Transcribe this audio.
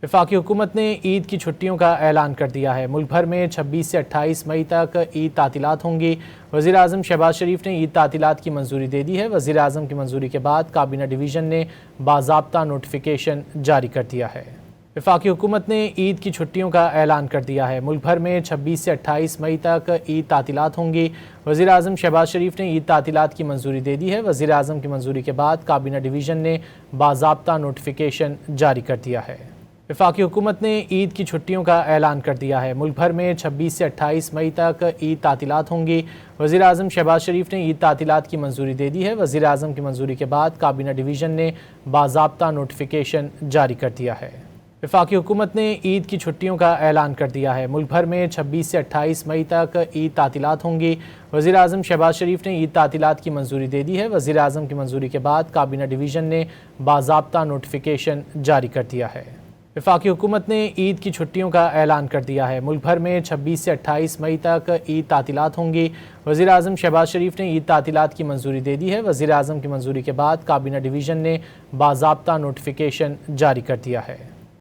वफाकी हुकूमत ने ईद की छुट्टियों का ऐलान कर दिया है। मुल्क भर में 26 से 28 मई तक ईद तातीलात होंगी। वज़ीर आज़म शहबाज शरीफ ने ईद तातीलात की मंजूरी दे दी है। वज़ीर आज़म की मंजूरी के बाद काबीना डिवीज़न ने बाज़ाब्ता नोटिफिकेशन जारी कर दिया है। वफाकी हुकूमत ने ईद की छुट्टियों का ऐलान कर दिया है। मुल्क भर में 26 से 28 मई तक ईद तातीलात होंगी। वज़ीर आज़म शहबाज शरीफ ने ईद तातीलात की मंजूरी दे दी है। वज़ीर आज़म की मंजूरी के बाद काबीना डिवीज़न ने बाज़ाब्ता नोटिफिकेशन जारी कर दिया है। वफाकी हुकूमत ने ईद की छुट्टियों का ऐलान कर दिया है। मुल्क भर में 26 से 28 मई तक ईद तातीलात होंगी। वज़ीर आज़म शहबाज शरीफ ने ईद तातीलात की मंजूरी दे दी है। वज़ीर आज़म की मंजूरी के बाद काबीना डिवीज़न ने बाज़ाब्ता नोटिफिकेशन जारी कर दिया है। वफाकी हुकूमत ने ईद की छुट्टियों का ऐलान कर दिया है। मुल्क भर में 26 से 28 मई तक ईद तातीलात होंगी। वज़ीर आज़म शहबाज शरीफ ने ईद तातीलात की मंजूरी दे दी है। वज़ीर आज़म की मंजूरी के बाद काबीना डिवीज़न ने बाज़ाब्ता नोटिफिकेशन जारी कर दिया है। वफाकी हुकूमत ने ईद की छुट्टियों का ऐलान कर दिया है। मुल्क भर में 26 से 28 मई तक ईद तातीलात होंगी। वज़ीर आज़म शहबाज शरीफ ने ईद तातीलात की मंजूरी दे दी है। वज़ीर आज़म की मंजूरी के बाद काबीना डिवीज़न ने बाज़ाब्ता नोटिफिकेशन जारी कर दिया है।